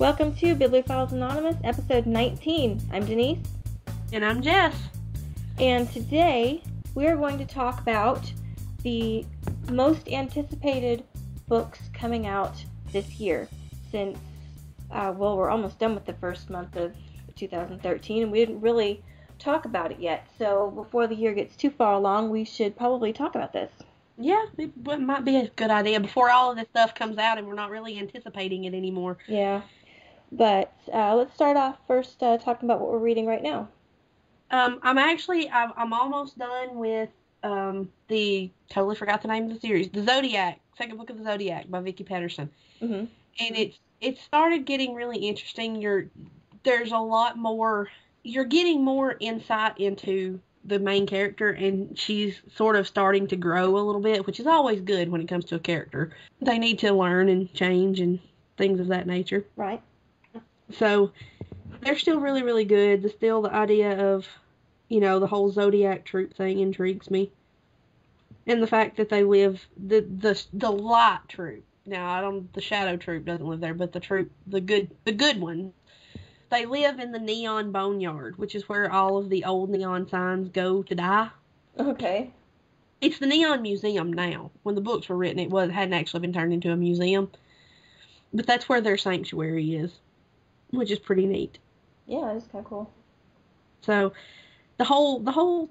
Welcome to Bibliophiles Anonymous, episode 19. I'm Denise. And I'm Jess. And today we are going to talk about the most anticipated books coming out this year since, we're almost done with the first month of 2013 and we didn't really talk about it yet. So before the year gets too far along, we should probably talk about this. Yeah, it might be a good idea before all of this stuff comes out and we're not really anticipating it anymore. Yeah. But let's start off first talking about what we're reading right now. I'm almost done with totally forgot the name of the series, The Zodiac, second book of The Zodiac by Vicki Patterson. Mm-hmm. And it started getting really interesting. There's a lot more, you're getting more insight into the main character, and she's sort of starting to grow a little bit, which is always good when it comes to a character. They need to learn and change and things of that nature. Right. So they're still really, really good. The idea of, the whole Zodiac troop thing intrigues me. And the fact that they live, the light troop. Now, the shadow troop doesn't live there, but the troop, the good one, they live in the Neon Boneyard, which is where all of the old neon signs go to die. Okay. It's the Neon Museum now. When the books were written, it hadn't actually been turned into a museum. But that's where their sanctuary is, which is pretty neat. Yeah, it's kind of cool. So the whole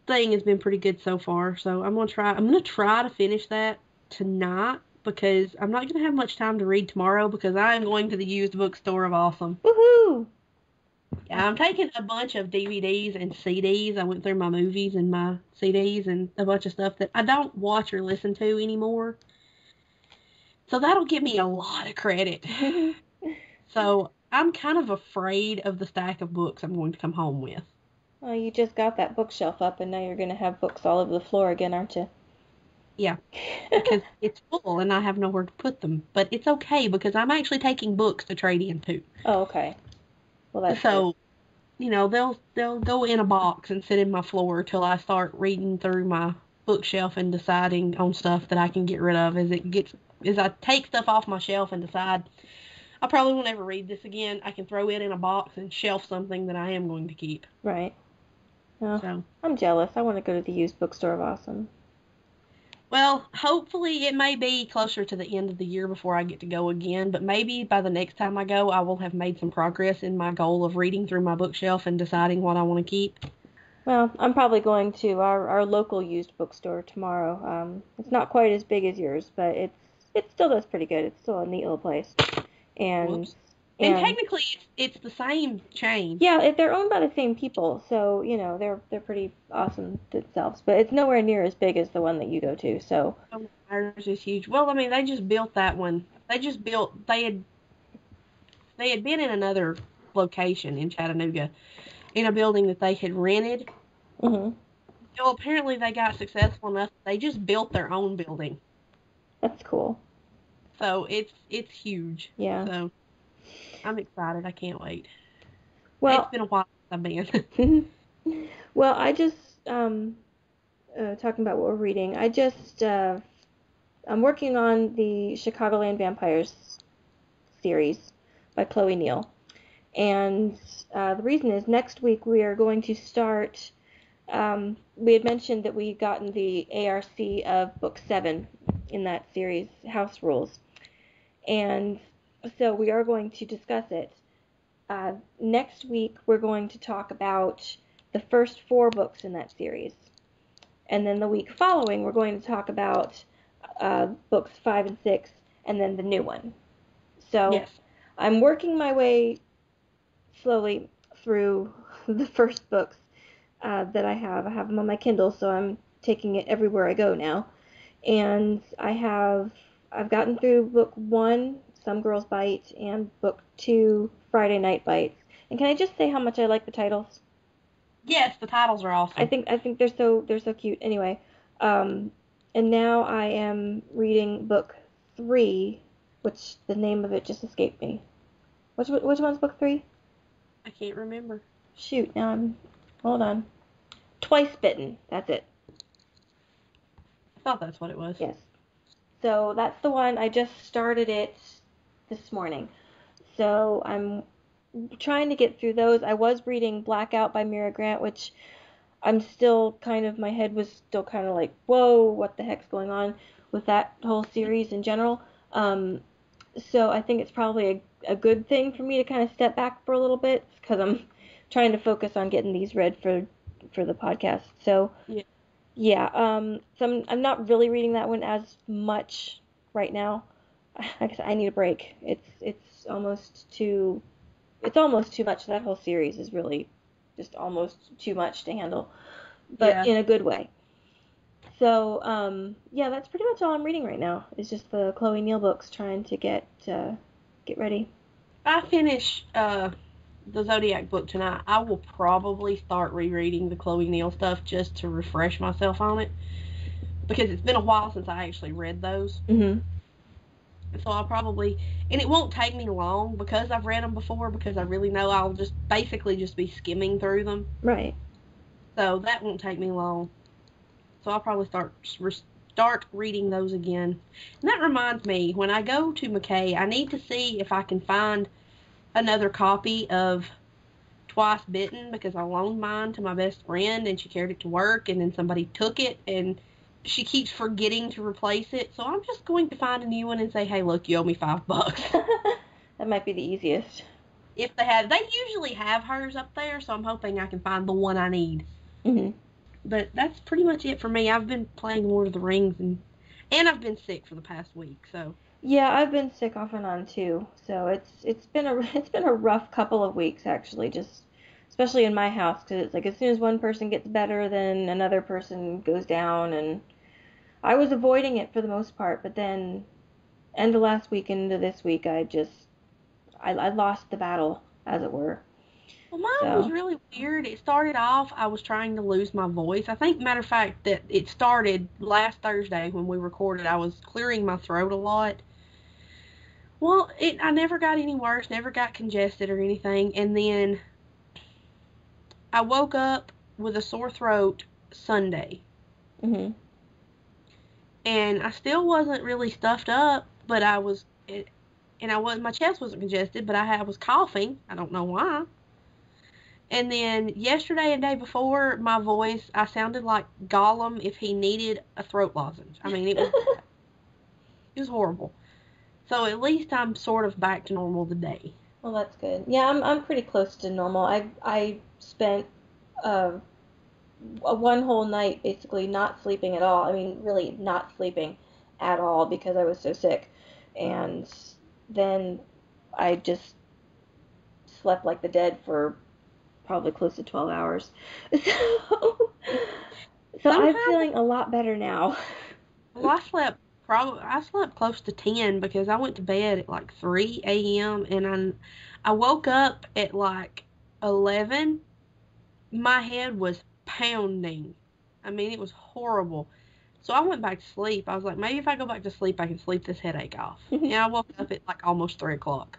thing has been pretty good so far. So I'm gonna try to finish that tonight, because I'm not gonna have much time to read tomorrow, because I'm going to the used bookstore of awesome. Woohoo! Yeah, I'm taking a bunch of DVDs and CDs. I went through my movies and my CDs and a bunch of stuff that I don't watch or listen to anymore. So that'll give me a lot of credit. So I'm kind of afraid of the stack of books I'm going to come home with. Well, you just got that bookshelf up, and now you're going to have books all over the floor again, aren't you? Yeah, because it's full and I have nowhere to put them. But it's okay, because I'm actually taking books to trade in too. Oh, okay. Well, that's so, good. They'll go in a box and sit in my floor till I start reading through my bookshelf and deciding on stuff that I can get rid of as I take stuff off my shelf and decide I probably won't ever read this again. I can throw it in a box and shelf something that I am going to keep. Right. Well, so I'm jealous. I want to go to the used bookstore of awesome. Well, hopefully it may be closer to the end of the year before I get to go again, but maybe by the next time I go, I will have made some progress in my goal of reading through my bookshelf and deciding what I want to keep. Well, I'm probably going to our local used bookstore tomorrow. It's not quite as big as yours, but it still does pretty good. It's still a neat little place. And technically, it's the same chain. Yeah, they're owned by the same people, so they're pretty awesome themselves. But it's nowhere near as big as the one that you go to. So ours is huge. Well, they just built that one. They had been in another location in Chattanooga, in a building that they had rented. Mm-hmm. So apparently they got successful enough. They just built their own building. That's cool. So it's huge. Yeah. So I'm excited. I can't wait. Well, it's been a while since I've been. Well, I just talking about what we're reading. I'm working on the Chicagoland Vampires series by Chloe Neill, and the reason is next week we are going to start. We had mentioned that we had gotten the ARC of book 7 in that series, House Rules. And so we are going to discuss it. Next week, we're going to talk about the first 4 books in that series. And then the week following, we're going to talk about books 5 and 6, and then the new one. So yes. I'm working my way slowly through the first books that I have. I have them on my Kindle, so I'm taking it everywhere I go now. And I've gotten through book 1, Some Girls Bite, and book 2, Friday Night Bites. And can I just say how much I like the titles? Yes, the titles are awesome. I think they're so cute. Anyway, and now I am reading book 3, which the name of it just escaped me. Which one's book 3? I can't remember. Shoot, hold on. Twice Bitten. That's it. I thought that's what it was. Yes. So that's the one. I just started it this morning. so I'm trying to get through those. I was reading Blackout by Mira Grant, which I'm still kind of, my head was still kind of like, whoa, what the heck's going on with that whole series in general. So I think it's probably a good thing for me to kind of step back for a little bit, because I'm trying to focus on getting these read for the podcast. So yeah, so I'm not really reading that one as much right now. I need a break. It's almost too much. That whole series is really just almost too much to handle, but in a good way. So yeah, that's pretty much all I'm reading right now. It's just the Chloe Neill books, trying to get ready. I finish the Zodiac book tonight. I will probably start rereading the Chloe Neill stuff just to refresh myself on it, because it's been a while since I actually read those. Mm-hmm. So I'll probably, and it won't take me long because I've read them before, because I really know I'll just basically just be skimming through them. Right. So that won't take me long. So I'll probably start reading those again. And that reminds me, when I go to McKay, I need to see if I can find another copy of Twice Bitten, because I loaned mine to my best friend and she carried it to work, and then somebody took it and she keeps forgetting to replace it. So I'm just going to find a new one and say, hey, look, you owe me $5. That might be the easiest. If they usually have hers up there, so I'm hoping I can find the one I need. Mm-hmm. But that's pretty much it for me. I've been playing Lord of the Rings, and I've been sick for the past week, so. Yeah, I've been sick off and on too. So it's been a rough couple of weeks, actually, just especially in my house, because it's like as soon as one person gets better, then another person goes down, and I was avoiding it for the most part, but then end of last week into this week, I lost the battle, as it were. Well, mine was really weird. It started off, I was trying to lose my voice. I think, matter of fact, that it started last Thursday when we recorded. I was clearing my throat a lot. Well, I never got any worse, never got congested or anything. And then I woke up with a sore throat Sunday. Mm-hmm. And I still wasn't really stuffed up, but my chest wasn't congested, but I was coughing. I don't know why. And then yesterday and day before, my voice, I sounded like Gollum if he needed a throat lozenge. I mean, it was horrible. So at least I'm sort of back to normal today. Well, that's good. Yeah, I'm pretty close to normal. I spent one whole night basically not sleeping at all. I mean, really not sleeping at all because I was so sick. And then I just slept like the dead for probably close to 12 hours. So I'm feeling a lot better now. Well, I slept close to 10 because I went to bed at like 3 a.m. and I woke up at like 11. My head was pounding. I mean, it was horrible. So I went back to sleep. I was like, maybe if I go back to sleep, I can sleep this headache off. And I woke up at like almost 3 o'clock.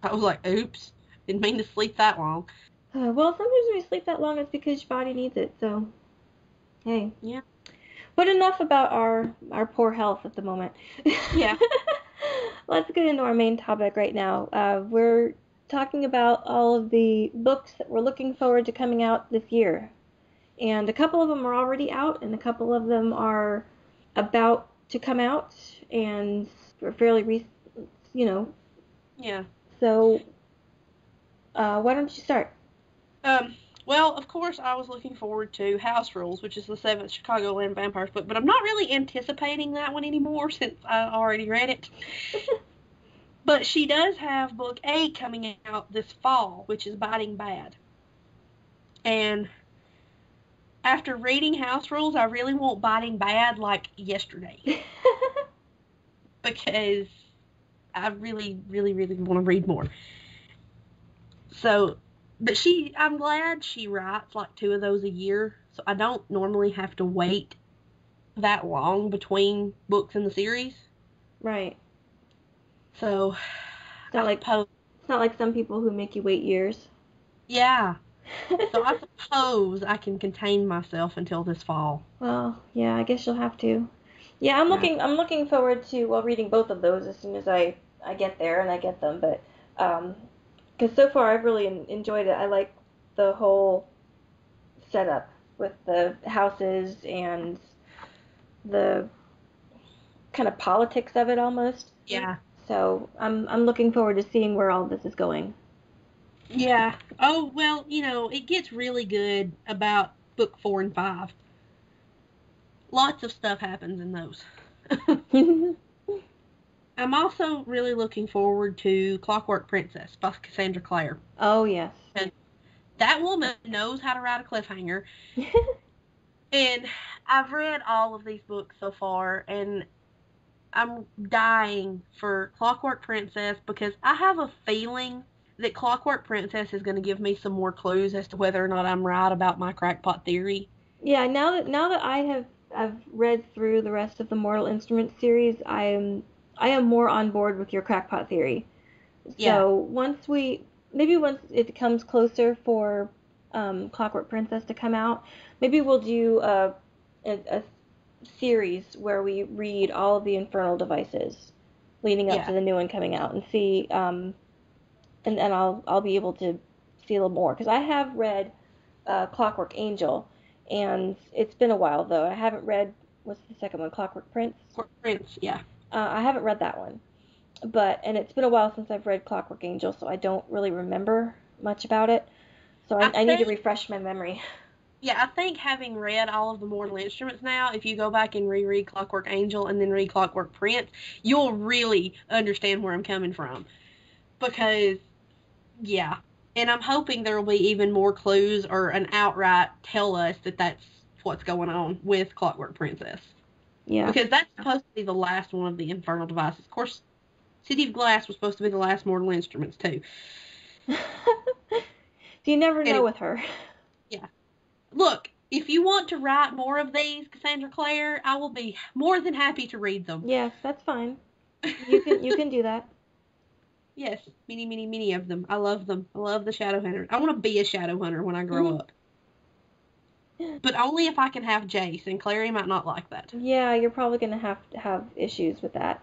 I was like, oops, didn't mean to sleep that long. Well, sometimes when you sleep that long, it's because your body needs it, so, hey. Yeah. But enough about our poor health at the moment. Yeah. Let's get into our main topic right now. We're talking about all of the books that we're looking forward to coming out this year. And a couple of them are already out, and a couple of them are about to come out, and are fairly recent, Yeah. So, why don't you start? Well, of course, I was looking forward to House Rules, which is the 7th Chicagoland Vampires book, but I'm not really anticipating that one anymore since I already read it. But she does have book 8 coming out this fall, which is Biting Bad. And after reading House Rules, I really want Biting Bad like yesterday. Because I really, really, really want to read more. So, but I'm glad she writes like 2 of those a year, so I don't normally have to wait that long between books in the series. Right. So, it's not like some people who make you wait years. Yeah. So I suppose I can contain myself until this fall. Well, yeah, I guess you'll have to. Yeah, I'm looking forward to reading both of those as soon as I get there and I get them, but Because so far I've really enjoyed it. I like the whole setup with the houses and the kind of politics of it almost. Yeah. So I'm looking forward to seeing where all this is going. Yeah. Oh, well, it gets really good about book 4 and 5. Lots of stuff happens in those. I'm also really looking forward to Clockwork Princess by Cassandra Clare. Oh, yes. And that woman knows how to write a cliffhanger. And I've read all of these books so far, and I'm dying for Clockwork Princess because I have a feeling that Clockwork Princess is going to give me some more clues as to whether or not I'm right about my crackpot theory. Yeah, now that I've read through the rest of the Mortal Instruments series, I am more on board with your crackpot theory. Yeah. So once it comes closer for Clockwork Princess to come out, maybe we'll do a series where we read all of the Infernal Devices leading up to the new one coming out and see, and I'll be able to see a little more because I have read Clockwork Angel, and it's been a while though. I haven't read what's the second one, Clockwork Prince. Clockwork Prince, yeah. I haven't read that one, and it's been a while since I've read Clockwork Angel, so I don't really remember much about it. So I need to refresh my memory. Yeah, I think having read all of the Mortal Instruments now, if you go back and reread Clockwork Angel and then read Clockwork Prince, you'll really understand where I'm coming from. Because, yeah. And I'm hoping there will be even more clues or an outright tell us that that's what's going on with Clockwork Princess. Yeah. Because that's supposed to be the last one of the Infernal Devices. Of course, City of Glass was supposed to be the last Mortal Instruments, too. You never know with her. Yeah. Look, if you want to write more of these, Cassandra Clare, I will be more than happy to read them. Yes, that's fine. You can do that. Yes, many of them. I love them. I love the Shadowhunters. I want to be a Shadowhunter when I grow up. But only if I can have Jace, and Clary might not like that. Yeah, you're probably going to have issues with that.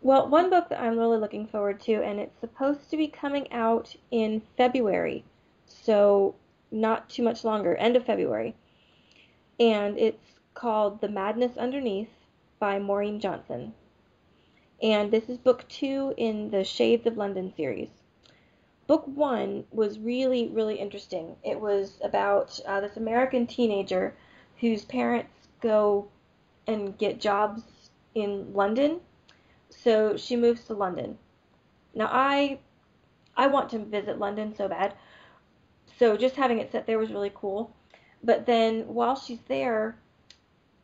Well, one book that I'm really looking forward to, and it's supposed to be coming out in February, so not too much longer, end of February. And it's called The Madness Underneath by Maureen Johnson. And this is book 2 in the Shades of London series. Book 1 was really, really interesting. It was about this American teenager whose parents go and get jobs in London. So she moves to London. Now I want to visit London so bad. So just having it set there was really cool. But then while she's there,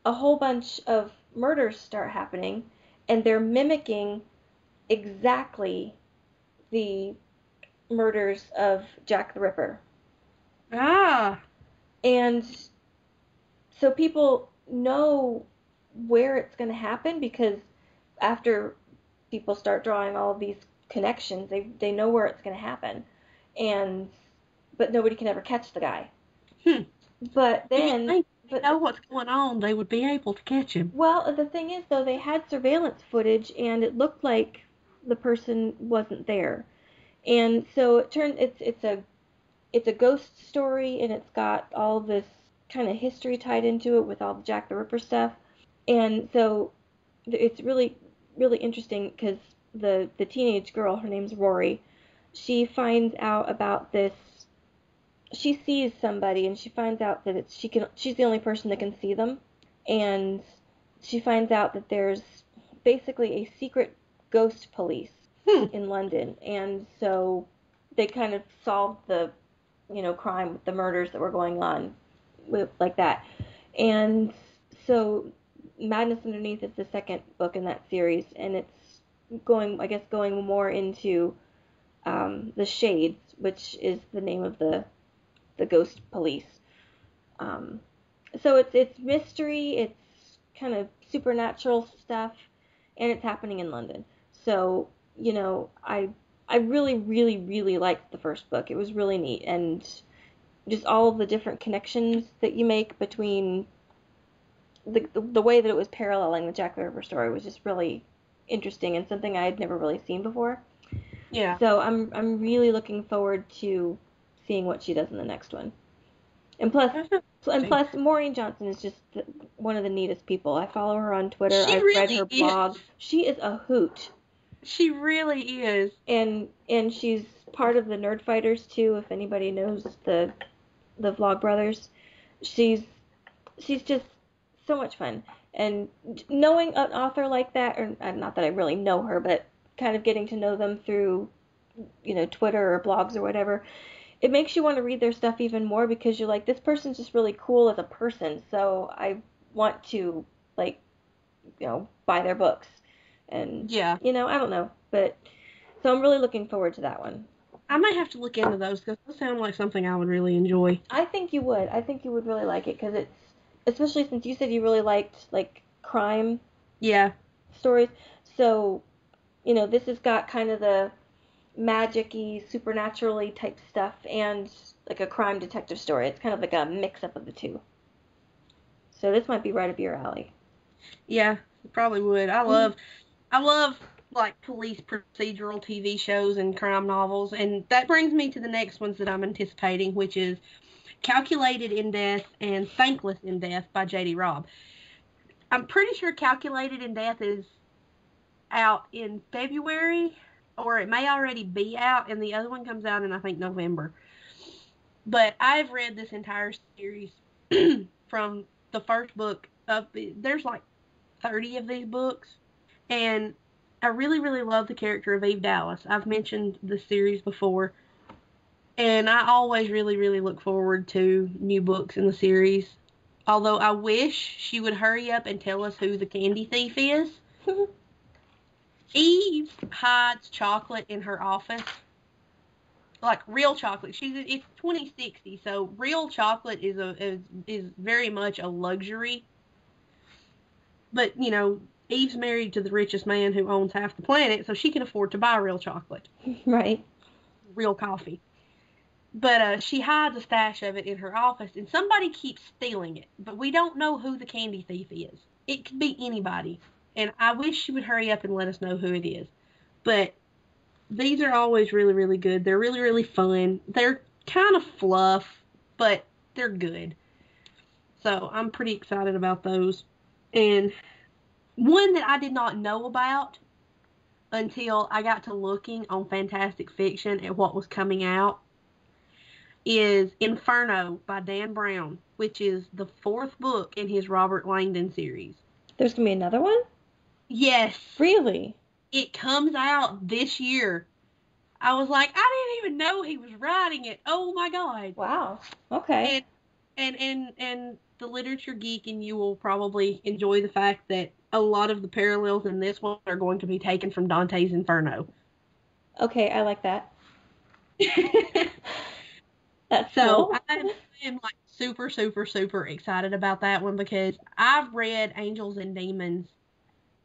a whole bunch of murders start happening, and they're mimicking exactly the murders of Jack the Ripper. Ah. And so people know where it's going to happen because after people start drawing all of these connections, they know where it's going to happen. But nobody can ever catch the guy. But then... If they know what's going on, they would be able to catch him. Well, the thing is, though, they had surveillance footage, and it looked like the person wasn't there. And so it's a ghost story, and it's got all this kind of history tied into it with all the Jack the Ripper stuff. And so it's really, really interesting because the teenage girl, her name's Rory, she finds out about this. She sees somebody, and she finds out that she's the only person that can see them. And she finds out that there's basically a secret ghost police in London. And so they kind of solved the, crime with the murders that were going on like that. And so Madness Underneath is the second book in that series, and it's going more into the Shades, which is the name of the ghost police. So it's mystery, it's kind of supernatural stuff, and it's happening in London. So, I really, really, really liked the first book. It was really neat, and just all of the different connections that you make between the way that it was paralleling the Jack the Ripper story was just really interesting and something I had never really seen before. Yeah. So I'm really looking forward to seeing what she does in the next one. And plus, Maureen Johnson is just one of the neatest people. I follow her on Twitter. She I've read really her blog. is. She is a hoot. She really is. And she's part of the Nerd Fighters too. If anybody knows the Vlog Brothers, she's just so much fun. And knowing an author like that, or not that I really know her, but kind of getting to know them through, Twitter or blogs or whatever, it makes you want to read their stuff even more because you're like, this person's just really cool as a person, so I want to, like, buy their books. And, yeah. I don't know. But, so I'm really looking forward to that one. I might have to look into those because those sound like something I would really enjoy. I think you would. I think you would really like it because it's, especially since you said you really liked, like, crime stories. So, this has got kind of the magic-y, supernaturally type stuff and like a crime detective story. It's kind of like a mix-up of the two. So this might be right up your alley. Yeah, it probably would. I love like police procedural TV shows and crime novels, and that brings me to the next ones that I'm anticipating, which is Calculated in Death and Thankless in Death by J.D. Robb. I'm pretty sure Calculated in Death is out in February, or it may already be out, and the other one comes out in, I think, November. But I've read this entire series from the first book up. There's like 30 of these books, and I really, really love the character of Eve Dallas. I've mentioned the series before, and I always really, really look forward to new books in the series. Although I wish she would hurry up and tell us who the candy thief is. Eve hides chocolate in her office. Like real chocolate. It's 2060, so real chocolate is very much a luxury. But, Eve's married to the richest man who owns half the planet, so she can afford to buy real chocolate. Right. Real coffee. But she hides a stash of it in her office, and somebody keeps stealing it. But we don't know who the candy thief is. It could be anybody. And I wish she would hurry up and let us know who it is. But these are always really, really good. They're really, really fun. They're kind of fluff, but they're good. So I'm pretty excited about those. And one that I did not know about until I got to looking on Fantastic Fiction at what was coming out is Inferno by Dan Brown, which is the 4th book in his Robert Langdon series. There's going to be another one? Yes. Really? It comes out this year. I was like, I didn't even know he was writing it. Oh my God. Wow. Okay. And the literature geek in you will probably enjoy the fact that a lot of the parallels in this one are going to be taken from Dante's Inferno. Okay, I like that. That's so cool. I am like super, super, super excited about that one because I've read Angels and Demons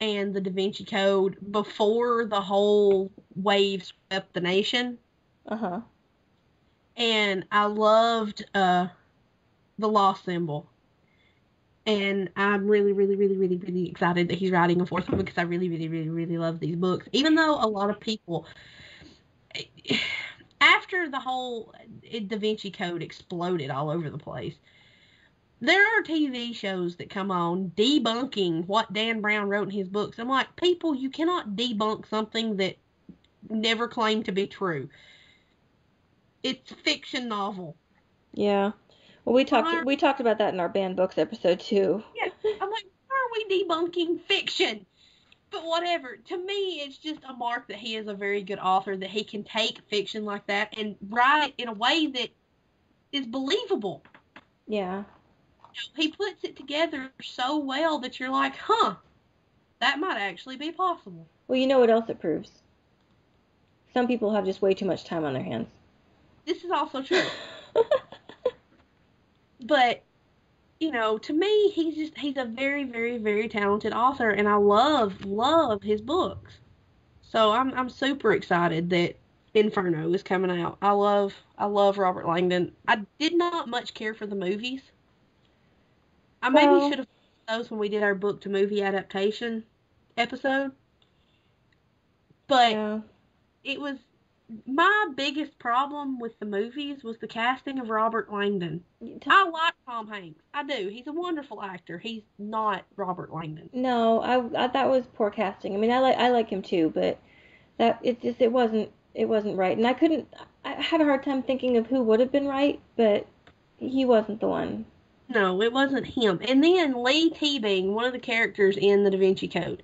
and the Da Vinci Code before the whole wave swept the nation. Uh-huh. And I loved The Lost Symbol. And I'm really, really, really, really, really excited that he's writing a 4th one because I really, really, really, really love these books. Even though a lot of people, after the whole Da Vinci Code exploded all over the place, there are TV shows that come on debunking what Dan Brown wrote in his books. I'm like, people, you cannot debunk something that never claimed to be true. It's a fiction novel. Yeah. Well, we talked about that in our banned books episode too. Yeah. I'm like, why are we debunking fiction? But whatever. To me, it's just a mark that he is a very good author, that he can take fiction like that and write it in a way that is believable. Yeah. He puts it together so well that you're like, that might actually be possible. Well, you know what else it proves? Some people have just way too much time on their hands. This is also true. But, to me, he's a very, very, very talented author, and I love his books. So I'm super excited that Inferno is coming out. I love Robert Langdon. I did not much care for the movies. I maybe should have those when we did our book to movie adaptation episode. But it was my biggest problem with the movies was the casting of Robert Langdon. I like Tom Hanks. I do. He's a wonderful actor. He's not Robert Langdon. No, I that was poor casting. I mean, I like him too, but it wasn't right. And I had a hard time thinking of who would have been right, but he wasn't the one. No, it wasn't him. And then Lee Teabing, one of the characters in The Da Vinci Code,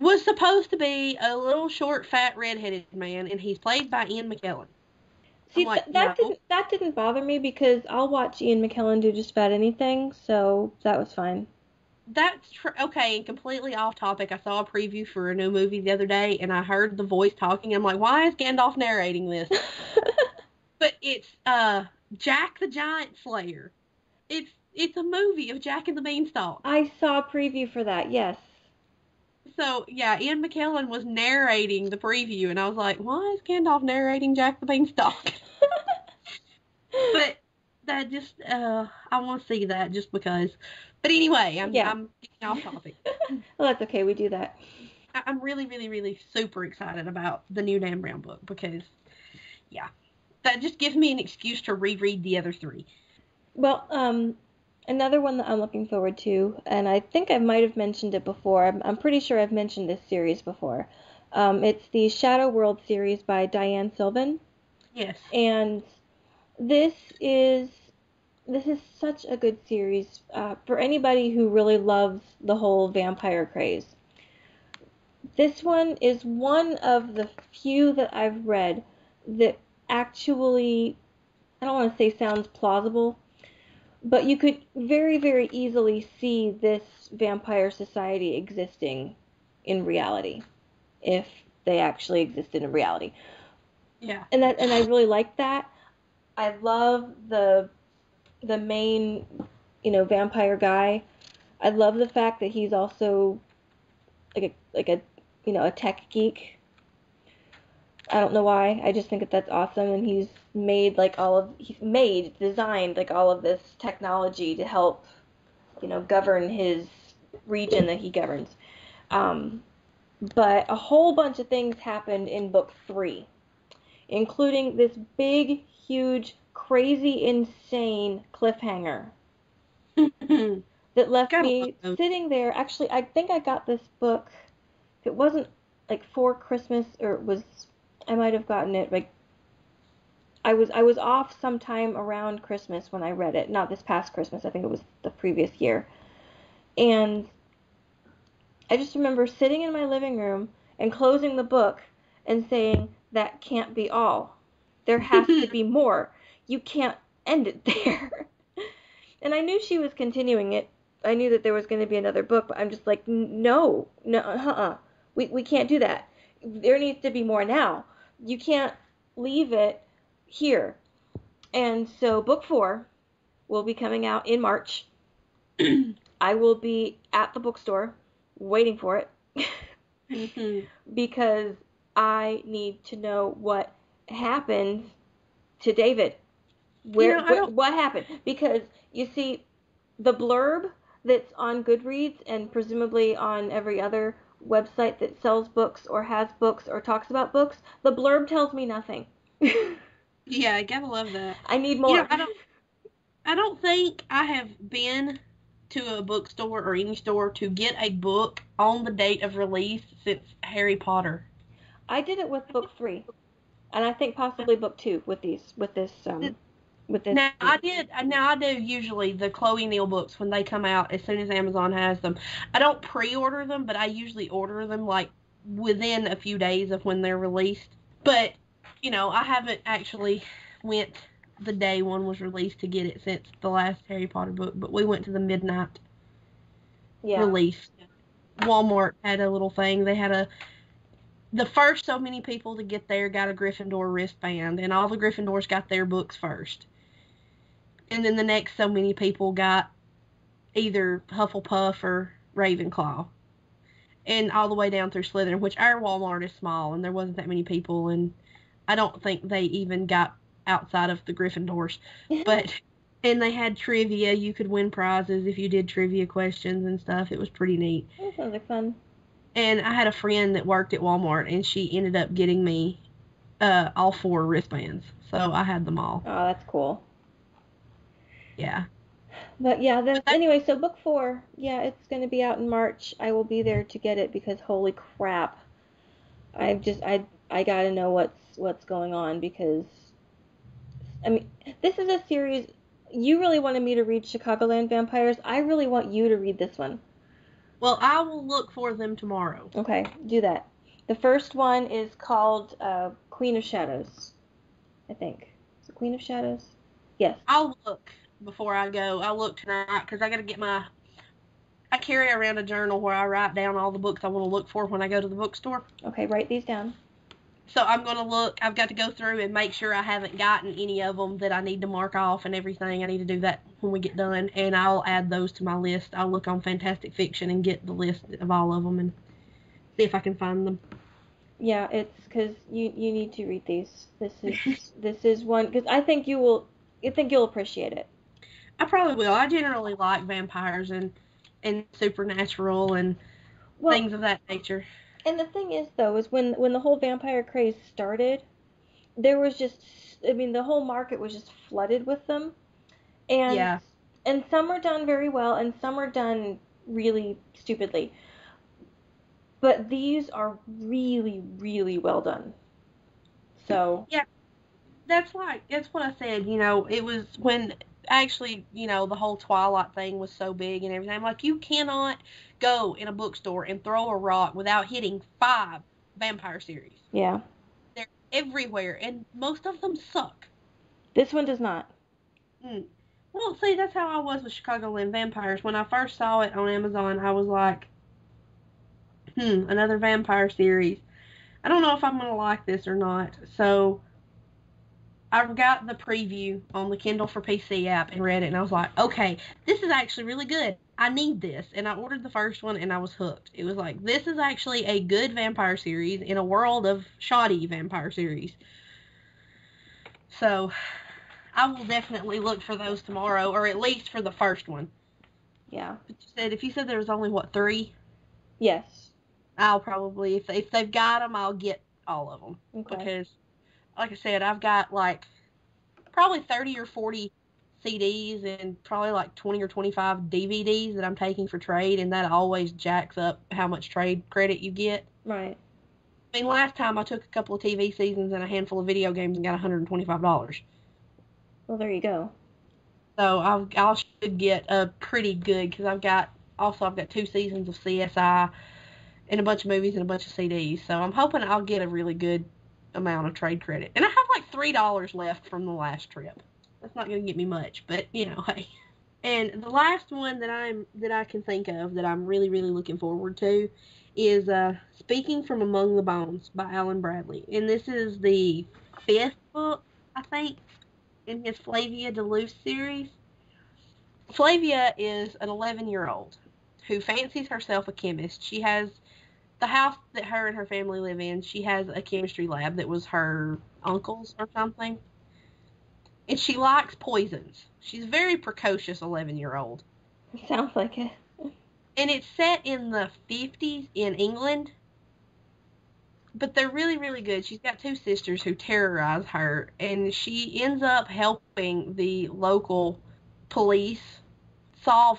was supposed to be a little short, fat, redheaded man, and he's played by Ian McKellen. See, that didn't bother me because I'll watch Ian McKellen do just about anything, so that was fine. That's true. Okay, and completely off topic, I saw a preview for a new movie the other day, and I heard the voice talking, and I'm like, why is Gandalf narrating this? But it's Jack the Giant Slayer. It's a movie of Jack and the Beanstalk. I saw a preview for that, yes. So, yeah, Ian McKellen was narrating the preview, and I was like, why is Gandalf narrating Jack the Beanstalk? But that just, I want to see that just because. But anyway, I'm getting off topic. Well, that's okay, we do that. I'm really, really, really super excited about the new Dan Brown book because, yeah, that just gives me an excuse to reread the other three. Well, another one that I'm looking forward to, and I think I might have mentioned it before. I'm pretty sure I've mentioned this series before. It's the Shadow World series by Dianne Sylvan. Yes. And this is such a good series for anybody who really loves the whole vampire craze. This one is one of the few that I've read that actually, I don't want to say sounds plausible, but you could very, very easily see this vampire society existing in reality, if they actually existed in reality. Yeah. And I really like that. I love the main, vampire guy. I love the fact that he's also like a tech geek. I don't know why. I just think that that's awesome, and he's designed like all of this technology to help, govern his region that he governs. But a whole bunch of things happened in book 3, including this big, huge, crazy, insane cliffhanger that left me sitting there. Actually, I think I got this book. It wasn't like for Christmas, or it was. I might have gotten it like I was off sometime around Christmas when I read it. Not this past Christmas. I think it was the previous year. And I just remember sitting in my living room and closing the book and saying, that can't be all. There has to be more. You can't end it there. And I knew she was continuing it. I knew that there was going to be another book, but I'm just like, no, we can't do that. There needs to be more now. You can't leave it here. And so book 4 will be coming out in March. I will be at the bookstore waiting for it because I need to know what happened to David. What happened? Because you see, the blurb that's on Goodreads and presumably on every other website that sells books or has books or talks about books, the blurb tells me nothing. Yeah, I gotta love that. I need more. I don't think I have been to a bookstore or any store to get a book on the date of release since Harry Potter. I did it with book 3, and I think possibly book 2 with this. Now I do usually the Chloe Neill books when they come out as soon as Amazon has them. I don't pre-order them, but I usually order them like within a few days of when they're released. But I haven't actually went the day one was released to get it since the last Harry Potter book. But we went to the midnight release. Walmart had a little thing. They had the first so many people to get there got a Gryffindor wristband, and all the Gryffindors got their books first. And then the next so many people got either Hufflepuff or Ravenclaw. And all the way down through Slytherin, which our Walmart is small, and there wasn't that many people, and I don't think they even got outside of the Gryffindors. And they had trivia. You could win prizes if you did trivia questions and stuff. It was pretty neat. That sounds like fun. And I had a friend that worked at Walmart, and she ended up getting me all 4 wristbands. So I had them all. Oh, that's cool. Yeah. But yeah, anyway, so book 4, yeah, it's going to be out in March. I will be there to get it because holy crap. I got to know what's going on because I mean, this is a series you really wanted me to read Chicagoland Vampires. I really want you to read this one. Well, I will look for them tomorrow. Okay, do that. The first one is called Queen of Shadows, I think. Is it Queen of Shadows? Yes. I'll look before I go. I'll look tonight because I got to get I carry around a journal where I write down all the books I want to look for when I go to the bookstore. Okay, write these down. So I'm going to look. I've got to go through and make sure I haven't gotten any of them that I need to mark off and everything. I need to do that when we get done, and I'll add those to my list. I'll look on Fantastic Fiction and get the list of all of them and see if I can find them. Yeah, it's because you need to read these. This is one because I think you'll appreciate it. I probably will. I generally like vampires and supernatural and things of that nature. And the thing is, though, is when the whole vampire craze started, there was just, I mean, the whole market was just flooded with them. And, yeah. And some are done very well, and some are done really stupidly. But these are really, really well done. So. Yeah, that's what I said. You know, it was when actually, you know, the whole Twilight thing was so big and everything. I'm like, you cannot go in a bookstore and throw a rock without hitting 5 vampire series. Yeah. They're everywhere, and most of them suck. This one does not. Well, see, that's how I was with Chicagoland Vampires. When I first saw it on Amazon, I was like, another vampire series. I don't know if I'm going to like this or not. So I've got the preview on the Kindle for PC app and read it, and I was like, okay, this is actually really good. I need this. And I ordered the first one, and I was hooked. It was like, this is actually a good vampire series in a world of shoddy vampire series. So I will definitely look for those tomorrow, or at least for the first one. Yeah. But if you said there was only, 3? Yes. I'll probably, if they've got them, I'll get all of them. Okay. Because, like I said, I've got, probably 30 or 40 CDs and probably, 20 or 25 DVDs that I'm taking for trade, and that always jacks up how much trade credit you get. Right. I mean, last time I took a couple of TV seasons and a handful of video games and got $125. Well, there you go. So I should get a pretty good, because I've got 2 seasons of CSI and a bunch of movies and a bunch of CDs. So I'm hoping I'll get a really good amount of trade credit. And I have $3 left from the last trip. That's not going to get me much, but hey. And the last one that I can think of that I'm really, really looking forward to is Speaking from Among the Bones by Alan Bradley. And this is the 5th book, I think, in his Flavia Duluth series. Flavia is an 11-year-old who fancies herself a chemist. She has the house that her and her family live in. She has a chemistry lab that was her uncle's or something. And she likes poisons. She's a very precocious 11-year-old. Sounds like it. And it's set in the 50s in England. But they're really, really good. She's got 2 sisters who terrorize her. And she ends up helping the local police solve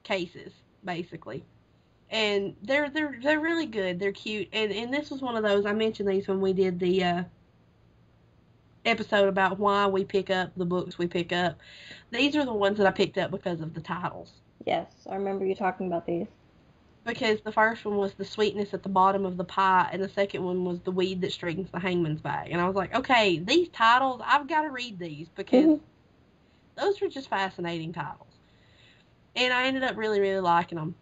cases, basically. And they're really good. They're cute. And this was one of those, I mentioned these when we did the episode about why we pick up the books we pick up. These are the ones that I picked up because of the titles. Yes, I remember you talking about these. Because the first one was the sweetness at the bottom of the pie, and the second one was the weed that straightens the hangman's bag. And I was like, okay, these titles, I've got to read these because those are just fascinating titles. And I ended up really, really liking them.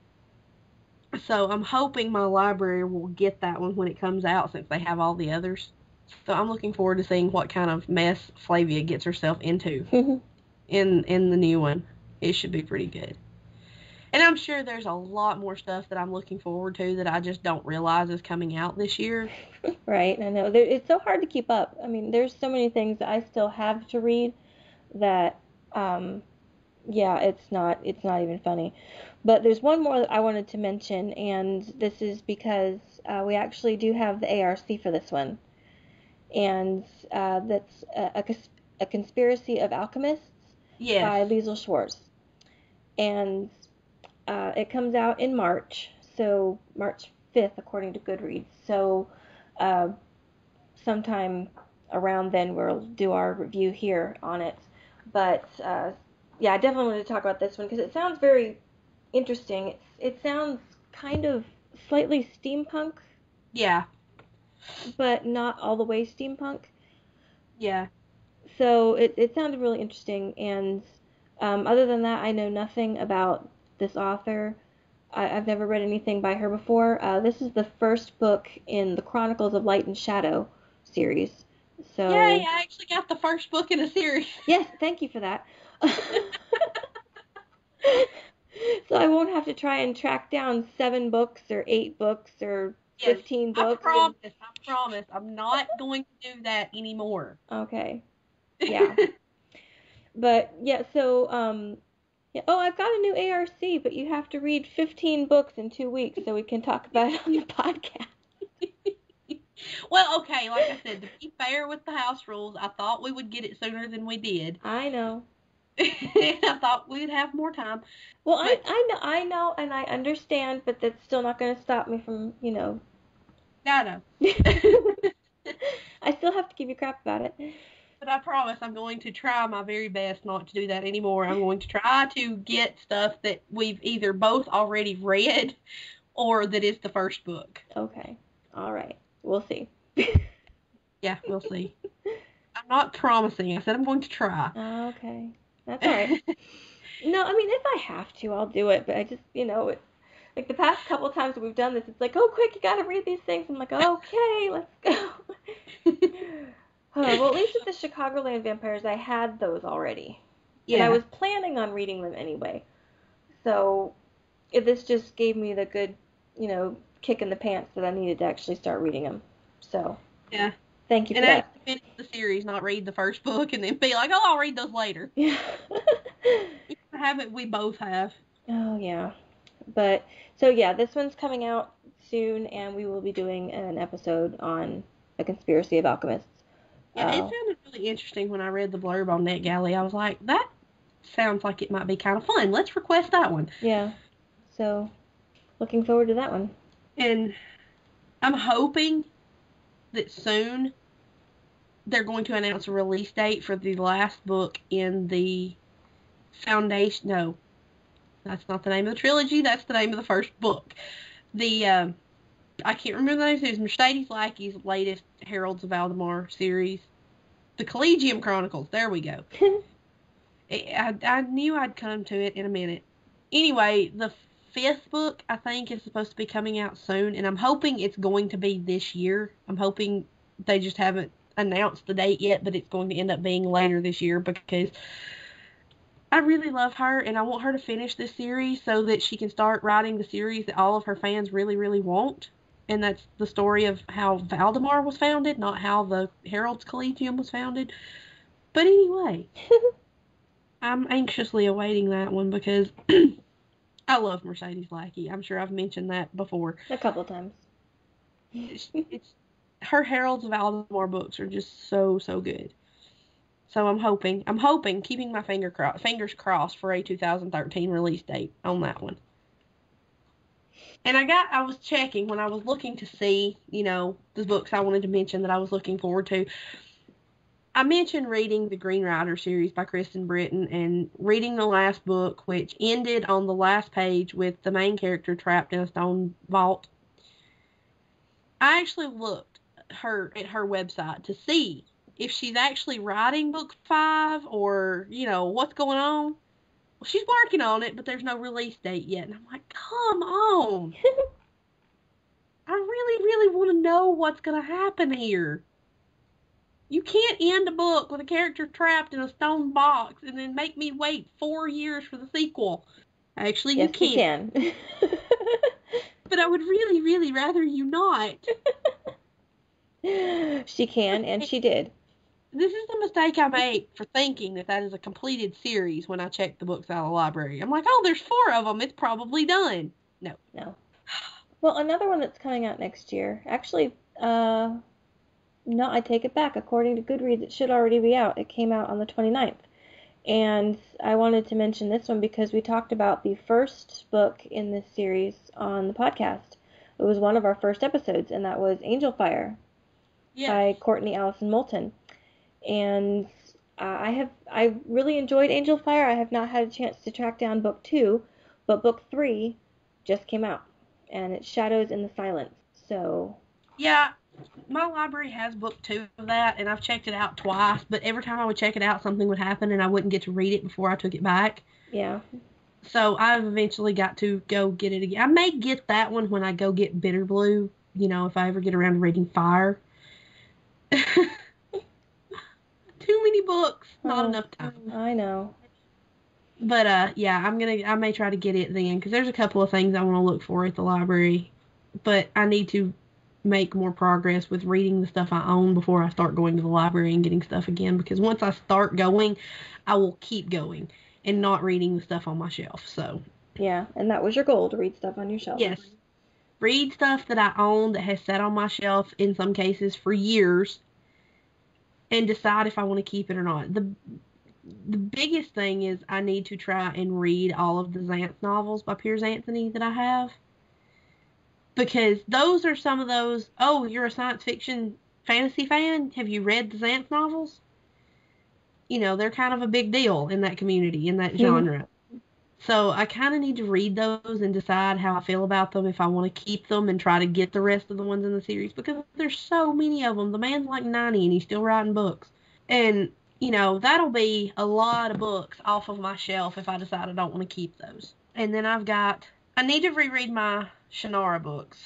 So I'm hoping my library will get that one when it comes out since they have all the others. So I'm looking forward to seeing what kind of mess Flavia gets herself into in the new one. It should be pretty good. And I'm sure there's a lot more stuff that I'm looking forward to that I just don't realize is coming out this year. Right, I know. It's so hard to keep up. I mean, there's so many things that I still have to read that, it's not even funny. But there's one more that I wanted to mention, and this is because we actually do have the ARC for this one. and that's a Conspiracy of Alchemists by Yes. Liesel Schwarz. And it comes out in March, so March 5th, according to Goodreads. So sometime around then we'll do our review here on it. But yeah, I definitely wanted to talk about this one because it sounds very interesting. It sounds kind of slightly steampunk, Yeah. but not all the way steampunk. Yeah. So it sounded really interesting. And other than that, I know nothing about this author. I've never read anything by her before. This is the first book in the Chronicles of Light and Shadow series. So Yay, I actually got the first book in a series. yes, thank you for that. So I won't have to try and track down 7 books or 8 books or 15 books. I promise. I'm not going to do that anymore. Okay. Yeah. But yeah, so yeah. Oh, I've got a new ARC, but you have to read 15 books in 2 weeks so we can talk about it on the podcast. Well, okay, like I said, to be fair with the house rules, I thought we would get it sooner than we did. I know. I thought we'd have more time. Well, I know, and I understand, but that's still not going to stop me from, I know. I still have to give you crap about it. But I promise I'm going to try my very best not to do that anymore. I'm going to try to get stuff that we've either both already read or that is the first book. Okay. All right. We'll see. Yeah, we'll see. I'm not promising. I said I'm going to try. Okay. That's all right. No, I mean, if I have to, I'll do it. But I just, like the past couple times that we've done this, it's like, oh, quick, you got to read these things. I'm like, okay, let's go. Well, at least with the Chicagoland Vampires, I had those already. Yeah. And I was planning on reading them anyway. So this just gave me the good, kick in the pants that I needed to actually start reading them. So yeah. Thank you for that. And finish the series, not read the first book and then be like, oh, I'll read those later. Yeah. I haven't. We both have. Oh, yeah. But, so yeah, this one's coming out soon, and we will be doing an episode on A Conspiracy of Alchemists. Yeah, it sounded really interesting when I read the blurb on NetGalley. I was like, that sounds like it might be kind of fun. Let's request that one. Yeah. So, looking forward to that one. And I'm hoping that soon they're going to announce a release date for the last book in the Foundation. No, that's not the name of the trilogy. That's the name of the first book. I can't remember the name. It was Mercedes Lackey's latest Heralds of Valdemar series. The Collegium Chronicles. There we go. I knew I'd come to it in a minute. Anyway, the 5th book, I think, is supposed to be coming out soon, and I'm hoping it's going to be this year. I'm hoping they just haven't announced the date yet, but it's going to end up being later this year because I really love her, and I want her to finish this series so that she can start writing the series that all of her fans really, really want. And that's the story of how Valdemar was founded, not how the Herald's Collegium was founded. But anyway, I'm anxiously awaiting that one because I love Mercedes Lackey. I'm sure I've mentioned that before. A couple of times. Her Heralds of Valdemar books are just so, so good. So I'm hoping, keeping my fingers crossed for a 2013 release date on that one. And I was checking when I was looking to see, the books I wanted to mention that I was looking forward to. I mentioned reading the Green Rider series by Kristen Britton and reading the last book, which ended on the last page with the main character trapped in a stone vault. I actually looked at her website to see if she's actually writing book 5 or, what's going on. Well, she's working on it, but there's no release date yet. And I'm like, come on. I really, really want to know what's going to happen here. You can't end a book with a character trapped in a stone box and then make me wait 4 years for the sequel. Actually, yes, you can. But I would really, really rather you not. She can, and she did. This is the mistake I make for thinking that is a completed series when I check the books out of the library. I'm like, oh, there's 4 of them. It's probably done. No. Well, another one that's coming out next year. Actually, No, I take it back. According to Goodreads, it should already be out. It came out on the 29th. And I wanted to mention this one because we talked about the first book in this series on the podcast. It was one of our first episodes, and that was Angel Fire by Courtney Allison Moulton. And I really enjoyed Angel Fire. I have not had a chance to track down book 2, but book 3 just came out, and it's Shadows in the Silence. So yeah, my library has book 2 of that, and I've checked it out twice, but every time I would check it out, something would happen, and I wouldn't get to read it before I took it back. Yeah. So I've eventually got to go get it again. I may get that one when I go get Bitter Blue, if I ever get around to reading Fire. Too many books, not enough time. I know. But yeah, I may try to get it then, because there's a couple of things I want to look for at the library, but I need to make more progress with reading the stuff I own before I start going to the library and getting stuff again, because once I start going, I will keep going and not reading the stuff on my shelf. So yeah, and that was your goal, to read stuff on your shelf. Yes. Read stuff that I own that has sat on my shelf in some cases for years and decide if I want to keep it or not. The biggest thing is I need to try and read all of the Zantz novels by Piers Anthony that I have. Because those are some of those, oh, you're a science fiction fantasy fan? Have you read the Zantz novels? They're kind of a big deal in that community, in that genre. So I kind of need to read those and decide how I feel about them, if I want to keep them and try to get the rest of the ones in the series, because there's so many of them. The man's like 90 and he's still writing books. And, that'll be a lot of books off of my shelf if I decide I don't want to keep those. And then I need to reread my Shannara books,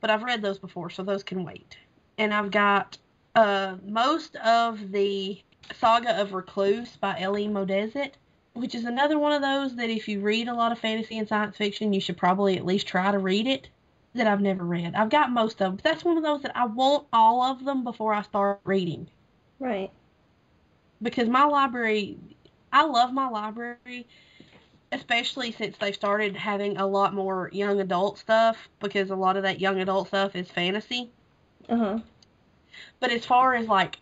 but I've read those before, so those can wait. And I've got most of the Saga of Recluse by L.E. Modezit, which is another one of those that if you read a lot of fantasy and science fiction, you should probably at least try to read it, that I've never read. I've got most of them, but that's one of those that I want all of them before I start reading. Right. Because my library, I love my library, especially since they've started having a lot more young adult stuff, because a lot of that young adult stuff is fantasy. Uh-huh. But as far as, like,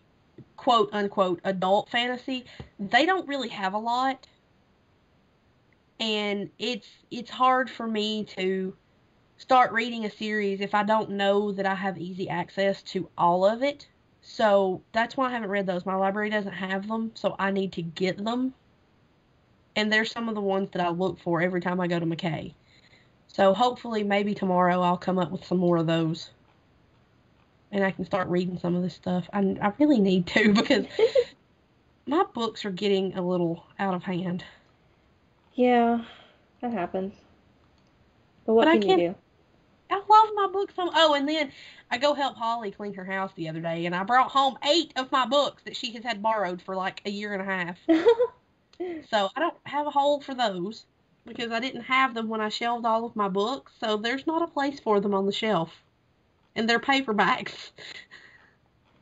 quote-unquote adult fantasy, they don't really have a lot. And it's hard for me to start reading a series if I don't know that I have easy access to all of it. So that's why I haven't read those. My library doesn't have them, so I need to get them. And there's some of the ones that I look for every time I go to McKay. So hopefully maybe tomorrow I'll come up with some more of those. And I can start reading some of this stuff. I really need to, because my books are getting a little out of hand. Yeah, that happens. But what can you do? I love my books. Oh, and then I go help Holly clean her house the other day, and I brought home 8 of my books that she has had borrowed for like a year and a half. So I don't have a hole for those, because I didn't have them when I shelved all of my books, so there's not a place for them on the shelf. And they're paperbacks.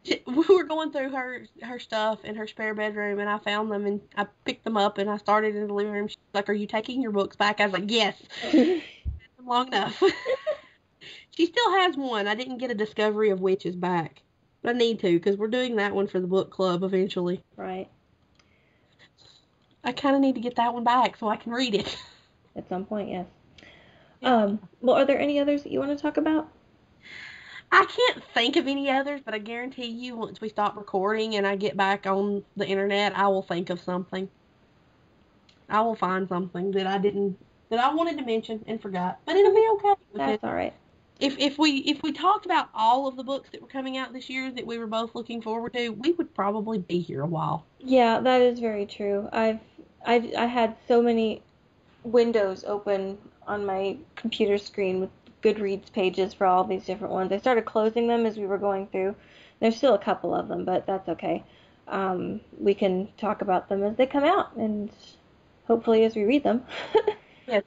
We were going through her stuff in her spare bedroom, and I found them, and I picked them up, and I started in the living room. She's like, "Are you taking your books back?" I was like, "Yes." I've had them long enough. She still has one. I didn't get a Discovery of Witches back. But I need to, because we're doing that one for the book club eventually. Right. I kind of need to get that one back so I can read it. At some point, yes. Well, are there any others that you want to talk about? I can't think of any others, but I guarantee you once we stop recording and I get back on the internet, I will think of something. I will find something that I wanted to mention and forgot. But it'll be okay. That's all right. If we talked about all of the books that were coming out this year that we were both looking forward to, we would probably be here a while. Yeah, that is very true. I had so many windows open on my computer screen with Goodreads pages for all these different ones. I started closing them as we were going through. There's still a couple of them, but that's okay. We can talk about them as they come out, and hopefully as we read them. Yes.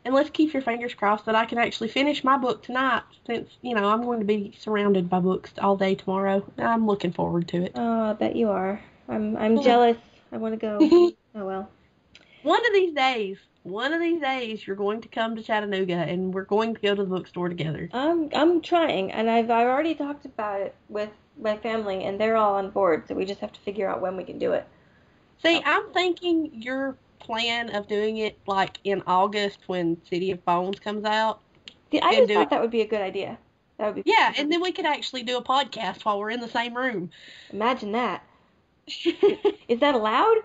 And let's keep your fingers crossed that I can actually finish my book tonight, since, I'm going to be surrounded by books all day tomorrow. I'm looking forward to it. Oh, I bet you are. I'm jealous. I want to go. Oh, well. One of these days, you're going to come to Chattanooga, and we're going to go to the bookstore together. I'm trying, and I've already talked about it with my family, and they're all on board, so we just have to figure out when we can do it. See, I'm thinking your plan of doing it, like, in August when City of Bones comes out. See, I just thought that would be a good idea. That would be Yeah, and then we could actually do a podcast while we're in the same room. Imagine that. Is that allowed?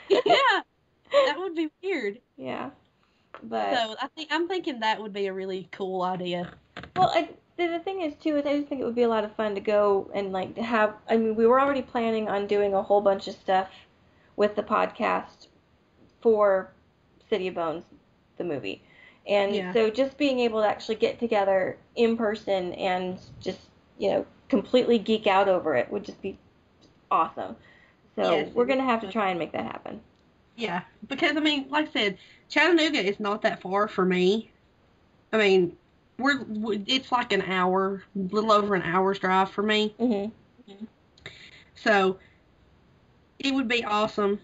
Yeah, that would be weird. Yeah, but so I'm thinking that would be a really cool idea. Well, the thing is too is I just think it would be a lot of fun to go and like to have. I mean, we were already planning on doing a whole bunch of stuff with the podcast for City of Bones, the movie, and so just being able to actually get together in person and just completely geek out over it would just be awesome. So we're going to have to try and make that happen. Yeah, because, I mean, like I said, Chattanooga is not that far for me. I mean, it's like an hour, a little over an hour's drive for me. Mm-hmm. So, it would be awesome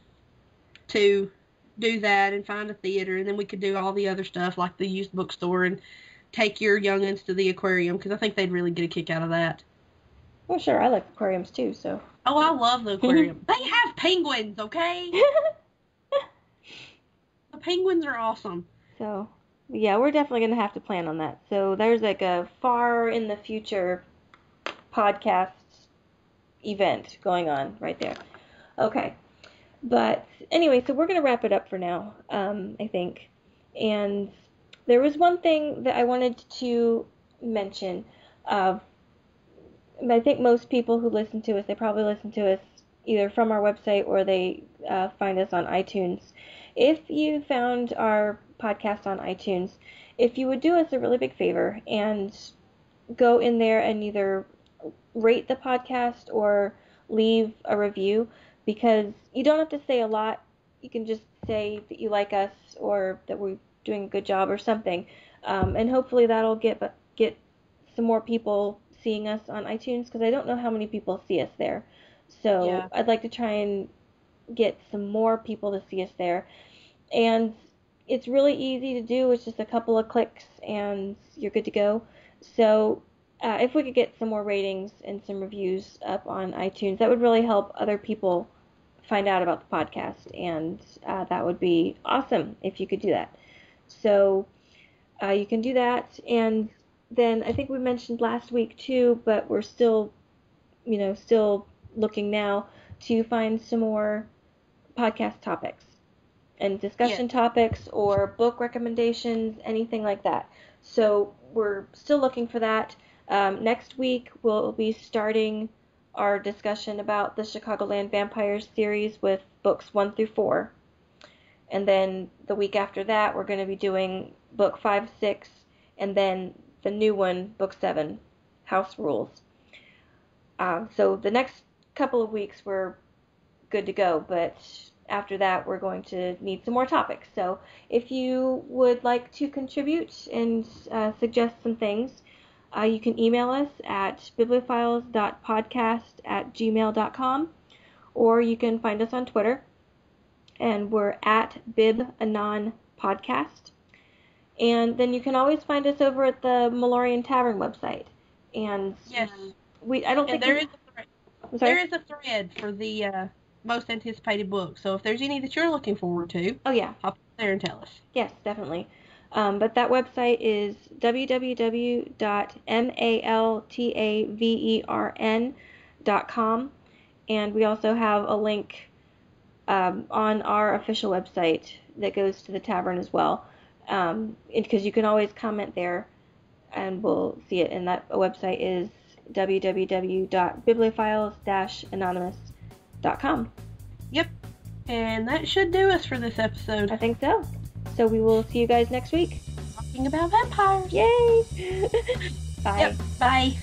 to do that and find a theater, and then we could do all the other stuff, like the used bookstore, and take your youngins to the aquarium, because I think they'd really get a kick out of that. Well, sure, I like aquariums too, so. Oh, I love the aquarium. They have penguins, okay? The penguins are awesome. So, yeah, we're definitely going to have to plan on that. So there's like a far in the future podcast event going on right there. Okay. But anyway, so we're going to wrap it up for now, I think. And there was one thing that I wanted to mention. I think most people who listen to us, they probably listen to us either from our website or they find us on iTunes. If you found our podcast on iTunes, if you would do us a really big favor and go in there and either rate the podcast or leave a review, because you don't have to say a lot. You can just say that you like us or that we're doing a good job or something, and hopefully that'll get some more people seeing us on iTunes, because I don't know how many people see us there. So I'd like to try and get some more people to see us there. And it's really easy to do. It's just a couple of clicks and you're good to go. So if we could get some more ratings and some reviews up on iTunes, that would really help other people find out about the podcast. And that would be awesome if you could do that. So you can do that. And then I think we mentioned last week too, but we're still looking now to find some more podcast topics and discussion topics or book recommendations, anything like that. So we're still looking for that. Next week we'll be starting our discussion about the Chicagoland Vampires series with books 1 through 4. And then the week after that we're going to be doing book 5, 6, and then the new one, book 7, House Rules. So the next couple of weeks we're good to go, but after that we're going to need some more topics. So if you would like to contribute and suggest some things, you can email us at bibliophiles.podcast@gmail.com, or you can find us on Twitter, and we're at BibAnonPodcast. And then you can always find us over at the Mallorean Tavern website. And there is a thread for the most anticipated book. So if there's any that you're looking forward to, hop there and tell us. Yes, definitely. But that website is www.maltavern.com, and we also have a link on our official website that goes to the tavern as well. Because you can always comment there and we'll see it. And that website is www.bibliophiles-anonymous.com. Yep. And that should do us for this episode. I think so. So we will see you guys next week. Talking about vampires. Yay! Bye. Yep. Bye.